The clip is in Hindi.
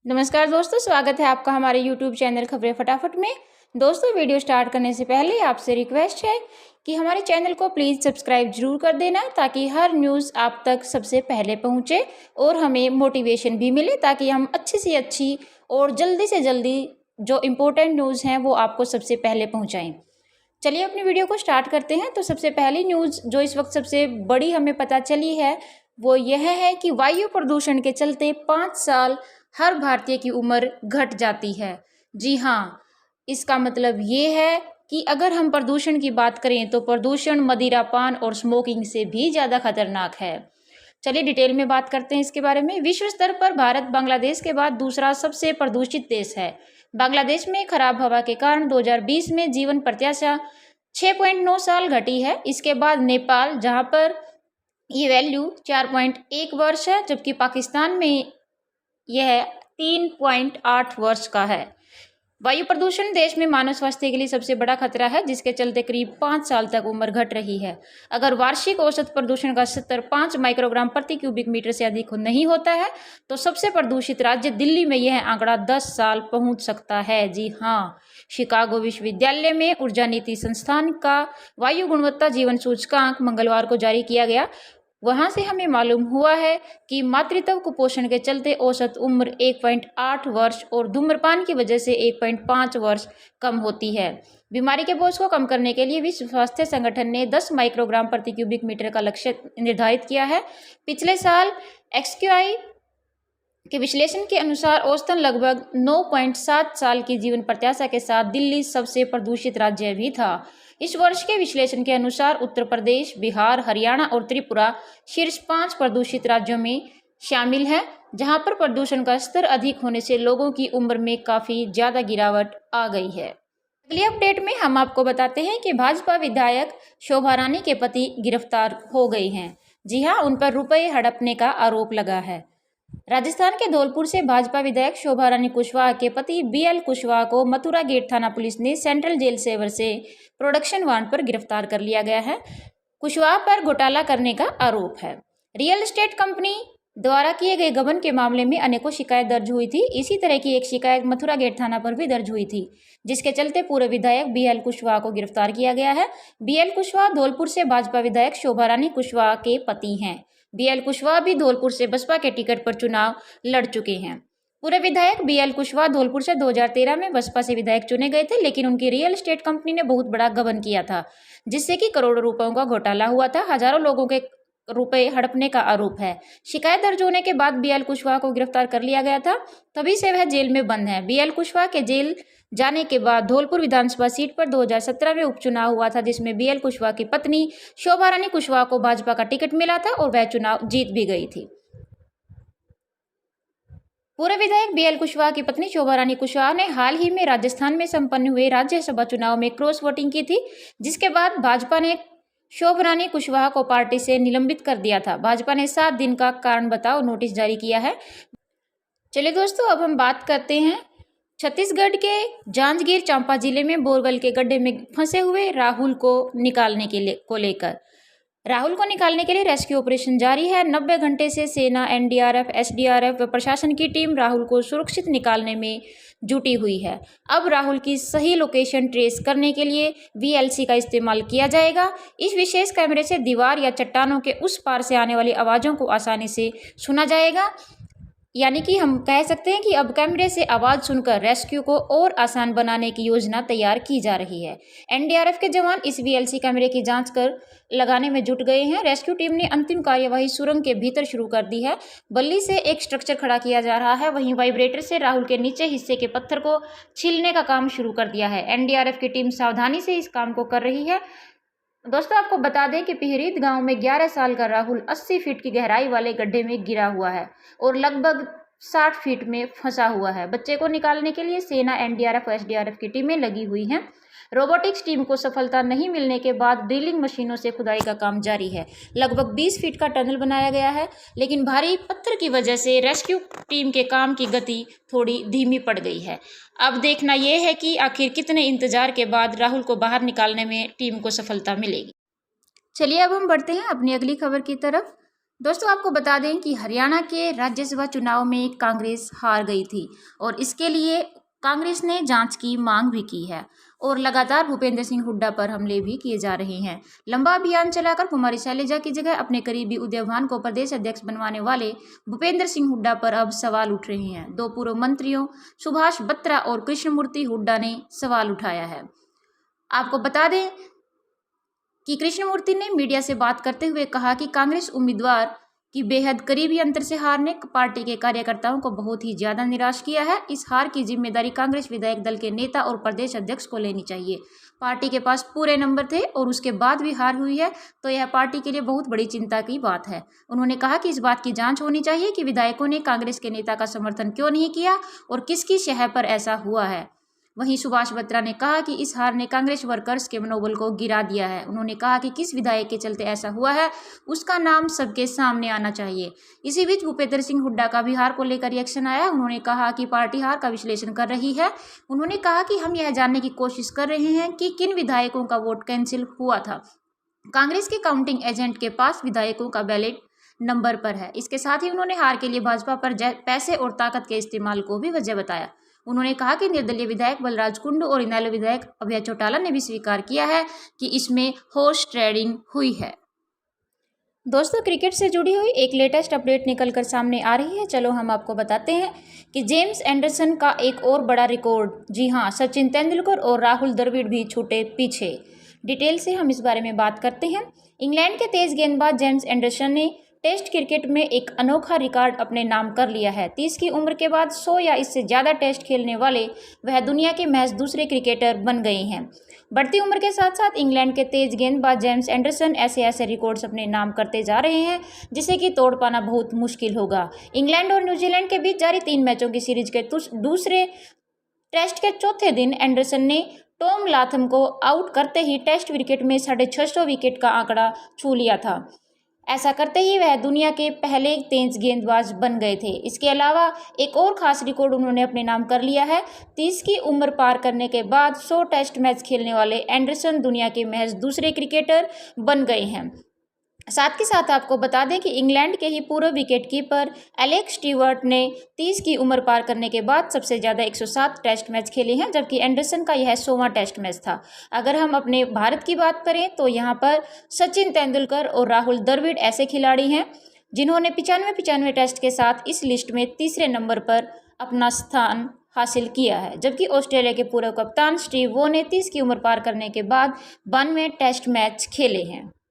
नमस्कार दोस्तों, स्वागत है आपका हमारे YouTube चैनल खबरें फटाफट में। दोस्तों, वीडियो स्टार्ट करने से पहले आपसे रिक्वेस्ट है कि हमारे चैनल को प्लीज़ सब्सक्राइब जरूर कर देना ताकि हर न्यूज़ आप तक सबसे पहले पहुंचे और हमें मोटिवेशन भी मिले ताकि हम अच्छी से अच्छी और जल्दी से जल्दी जो इम्पोर्टेंट न्यूज़ हैं वो आपको सबसे पहले पहुँचाएँ। चलिए अपनी वीडियो को स्टार्ट करते हैं। तो सबसे पहली न्यूज़ जो इस वक्त सबसे बड़ी हमें पता चली है वो यह है कि वायु प्रदूषण के चलते 5 साल हर भारतीय की उम्र घट जाती है। जी हाँ, इसका मतलब ये है कि अगर हम प्रदूषण की बात करें तो प्रदूषण मदिरापान और स्मोकिंग से भी ज़्यादा खतरनाक है। चलिए डिटेल में बात करते हैं इसके बारे में। विश्व स्तर पर भारत बांग्लादेश के बाद दूसरा सबसे प्रदूषित देश है। बांग्लादेश में खराब हवा के कारण 2020 में जीवन प्रत्याशा 6.9 साल घटी है। इसके बाद नेपाल, जहां पर ये वैल्यू 4.1 वर्ष है, जबकि पाकिस्तान में यह 3.8 वर्ष का है। वायु प्रदूषण देश में मानव स्वास्थ्य के लिए सबसे बड़ा खतरा है, जिसके चलते करीब 5 साल तक उम्र घट रही है। अगर वार्षिक औसत प्रदूषण का स्तर 5 माइक्रोग्राम प्रति क्यूबिक मीटर से अधिक नहीं होता है तो सबसे प्रदूषित राज्य दिल्ली में यह आंकड़ा 10 साल पहुंच सकता है। जी हाँ, शिकागो विश्वविद्यालय में ऊर्जा नीति संस्थान का वायु गुणवत्ता जीवन सूचकांक मंगलवार को जारी किया गया। वहां से हमें मालूम हुआ है कि मातृत्व कुपोषण के चलते औसत उम्र 1.8 वर्ष और धूम्रपान की वजह से 1.5 वर्ष कम होती है। बीमारी के बोझ को कम करने के लिए विश्व स्वास्थ्य संगठन ने 10 माइक्रोग्राम प्रति क्यूबिक मीटर का लक्ष्य निर्धारित किया है। पिछले साल एक्सक्यूआई के विश्लेषण के अनुसार औसतन लगभग 9.7 साल की जीवन प्रत्याशा के साथ दिल्ली सबसे प्रदूषित राज्य भी था। इस वर्ष के विश्लेषण के अनुसार उत्तर प्रदेश, बिहार, हरियाणा और त्रिपुरा शीर्ष 5 प्रदूषित राज्यों में शामिल है, जहां पर प्रदूषण का स्तर अधिक होने से लोगों की उम्र में काफी ज्यादा गिरावट आ गई है। अगली अपडेट में हम आपको बताते हैं कि भाजपा विधायक शोभा रानी के पति गिरफ्तार हो गए हैं। जी हाँ, उन पर रुपये हड़पने का आरोप लगा है। राजस्थान के धौलपुर से भाजपा विधायक शोभा रानी कुशवाहा के पति बीएल कुशवाहा को मथुरा गेट थाना पुलिस ने सेंट्रल जेल सेवर से प्रोडक्शन वारंट पर गिरफ्तार कर लिया गया है। कुशवाहा पर घोटाला करने का आरोप है। रियल एस्टेट कंपनी द्वारा किए गए गबन के मामले में अनेकों शिकायत दर्ज हुई थी। इसी तरह की एक शिकायत मथुरा गेट थाना पर भी दर्ज हुई थी, जिसके चलते पूर्व विधायक बीएल कुशवाहा को गिरफ्तार किया गया है। बीएल कुशवाहा धौलपुर से भाजपा विधायक शोभा रानी कुशवाहा के पति हैं। बीएल कुशवाहा भी धौलपुर से बसपा के टिकट पर चुनाव लड़ चुके हैं। पूर्व विधायक बीएल कुशवाहा धौलपुर से 2013 में बसपा से विधायक चुने गए थे, लेकिन उनकी रियल एस्टेट कंपनी ने बहुत बड़ा गबन किया था, जिससे कि करोड़ों रुपयों का घोटाला हुआ था। हजारों लोगों के रुपए हड़पने का आरोप है। शिकायत दर्ज होने के बाद बीएल कुशवाहा को गिरफ्तार कर लिया गया था, तभी से वह जेल में बंद है। बीएल कुशवाहा के जेल जाने के बाद धौलपुर विधानसभा सीट पर 2017 में उपचुनाव हुआ था, जिसमें बीएल कुशवाहा की पत्नी शोभा रानी कुशवाहा को भाजपा का टिकट मिला था और वह चुनाव जीत भी गई थी। पूर्व विधायक बीएल कुशवाहा की पत्नी शोभा रानी कुशवाहा ने हाल ही में राजस्थान में संपन्न हुए राज्यसभा चुनाव में क्रॉस वोटिंग की थी, जिसके बाद भाजपा ने शोभा रानी कुशवाहा को पार्टी से निलंबित कर दिया था। भाजपा ने 7 दिन का कारण बताओ नोटिस जारी किया है। चलिए दोस्तों, अब हम बात करते हैं छत्तीसगढ़ के जांजगीर चांपा जिले में बोरवेल के गड्ढे में फंसे हुए राहुल को निकालने को लेकर राहुल को निकालने के लिए रेस्क्यू ऑपरेशन जारी है। 90 घंटे से सेना, एनडीआरएफ, एसडीआरएफ व प्रशासन की टीम राहुल को सुरक्षित निकालने में जुटी हुई है। अब राहुल की सही लोकेशन ट्रेस करने के लिए वीएलसी का इस्तेमाल किया जाएगा। इस विशेष कैमरे से दीवार या चट्टानों के उस पार से आने वाली आवाज़ों को आसानी से सुना जाएगा। यानी कि हम कह सकते हैं कि अब कैमरे से आवाज़ सुनकर रेस्क्यू को और आसान बनाने की योजना तैयार की जा रही है। एनडीआरएफ के जवान इस वीएलसी कैमरे की जांच कर लगाने में जुट गए हैं। रेस्क्यू टीम ने अंतिम कार्यवाही सुरंग के भीतर शुरू कर दी है। बल्ली से एक स्ट्रक्चर खड़ा किया जा रहा है, वहीं वाइब्रेटर से राहुल के नीचे हिस्से के पत्थर को छीलने का काम शुरू कर दिया है। एनडीआरएफ की टीम सावधानी से इस काम को कर रही है। दोस्तों, आपको बता दें कि पिहरीत गांव में 11 साल का राहुल 80 फीट की गहराई वाले गड्ढे में गिरा हुआ है और लगभग 60 फीट में फंसा हुआ है। बच्चे को निकालने के लिए सेना, एनडीआरएफ और एसडीआरएफ की टीमें लगी हुई हैं। रोबोटिक्स टीम को सफलता नहीं मिलने के बाद ड्रिलिंग मशीनों से खुदाई का काम जारी है। लगभग 20 फीट का टनल बनाया गया है, लेकिन भारी पत्थर की वजह से रेस्क्यू टीम के काम की गति थोड़ी धीमी पड़ गई है। अब देखना यह है कि आखिर कितने इंतजार के बाद राहुल को बाहर निकालने में टीम को सफलता मिलेगी। चलिए अब हम बढ़ते हैं अपनी अगली खबर की तरफ। दोस्तों आपको बता दें कि हरियाणा के राज्यसभा चुनाव में कांग्रेस हार गई थी और इसके लिए कांग्रेस ने जांच की मांग भी की है और लगातार भूपेंद्र सिंह हुड्डा पर हमले भी किए जा रहे हैं। लंबा अभियान चलाकर कुमारी शैलजा की जगह अपने करीबी उदय भान को प्रदेश अध्यक्ष बनवाने वाले भूपेंद्र सिंह हुड्डा पर अब सवाल उठ रहे हैं। दो पूर्व मंत्रियों सुभाष बत्रा और कृष्णमूर्ति हुड्डा ने सवाल उठाया है। आपको बता दें कि कृष्णमूर्ति ने मीडिया से बात करते हुए कहा कि कांग्रेस उम्मीदवार की बेहद करीबी अंतर से हार ने पार्टी के कार्यकर्ताओं को बहुत ही ज्यादा निराश किया है। इस हार की जिम्मेदारी कांग्रेस विधायक दल के नेता और प्रदेश अध्यक्ष को लेनी चाहिए। पार्टी के पास पूरे नंबर थे और उसके बाद भी हार हुई है तो यह पार्टी के लिए बहुत बड़ी चिंता की बात है। उन्होंने कहा कि इस बात की जांच होनी चाहिए कि विधायकों ने कांग्रेस के नेता का समर्थन क्यों नहीं किया और किसकी शह पर ऐसा हुआ है। वहीं सुभाष बत्रा ने कहा कि इस हार ने कांग्रेस वर्कर्स के मनोबल को गिरा दिया है। उन्होंने कहा कि किस विधायक के चलते ऐसा हुआ है उसका नाम सबके सामने आना चाहिए। इसी बीच भूपेंद्र सिंह हुड्डा का भी हार को लेकर रिएक्शन आया। उन्होंने कहा कि पार्टी हार का विश्लेषण कर रही है। उन्होंने कहा कि हम यह जानने की कोशिश कर रहे हैं कि किन विधायकों का वोट कैंसिल हुआ था। कांग्रेस के काउंटिंग एजेंट के पास विधायकों का बैलेट नंबर पर है। इसके साथ ही उन्होंने हार के लिए भाजपा पर पैसे और ताकत के इस्तेमाल को भी वजह बताया। उन्होंने कहा कि निर्दलीय विधायक बलराज कुंडू और इनेलो विधायक अभय चौटाला ने भी स्वीकार किया है कि इसमें हॉर्स ट्रेडिंग हुई है। दोस्तों क्रिकेट से जुड़ी हुई एक लेटेस्ट अपडेट निकलकर सामने आ रही है। चलो हम आपको बताते हैं कि जेम्स एंडरसन का एक और बड़ा रिकॉर्ड, जी हाँ, सचिन तेंदुलकर और राहुल द्रविड़ भी छूटे पीछे। डिटेल से हम इस बारे में बात करते हैं। इंग्लैंड के तेज गेंदबाज जेम्स एंडरसन ने टेस्ट क्रिकेट में एक अनोखा रिकॉर्ड अपने नाम कर लिया है। 30 की उम्र के बाद 100 या इससे ज़्यादा टेस्ट खेलने वाले वह दुनिया के महज दूसरे क्रिकेटर बन गए हैं। बढ़ती उम्र के साथ साथ इंग्लैंड के तेज गेंदबाज जेम्स एंडरसन ऐसे रिकॉर्ड्स अपने नाम करते जा रहे हैं जिसे कि तोड़ पाना बहुत मुश्किल होगा। इंग्लैंड और न्यूजीलैंड के बीच जारी 3 मैचों की सीरीज के दूसरे टेस्ट के चौथे दिन एंडरसन ने टॉम लाथम को आउट करते ही टेस्ट क्रिकेट में 650 विकेट का आंकड़ा छू लिया था। ऐसा करते ही वह दुनिया के पहले तेज गेंदबाज बन गए थे। इसके अलावा एक और खास रिकॉर्ड उन्होंने अपने नाम कर लिया है। 30 की उम्र पार करने के बाद 100 टेस्ट मैच खेलने वाले एंडरसन दुनिया के महज दूसरे क्रिकेटर बन गए हैं। साथ ही साथ आपको बता दें कि इंग्लैंड के ही पूर्व विकेटकीपर एलेक्स स्टीवर्ट ने 30 की उम्र पार करने के बाद सबसे ज़्यादा 107 टेस्ट मैच खेले हैं, जबकि एंडरसन का यह 100वां टेस्ट मैच था। अगर हम अपने भारत की बात करें तो यहाँ पर सचिन तेंदुलकर और राहुल द्रविड़ ऐसे खिलाड़ी हैं जिन्होंने 95 टेस्ट के साथ इस लिस्ट में तीसरे नंबर पर अपना स्थान हासिल किया है। जबकि ऑस्ट्रेलिया के पूर्व कप्तान स्टीव वॉ ने 30 की उम्र पार करने के बाद 92 टेस्ट मैच खेले हैं।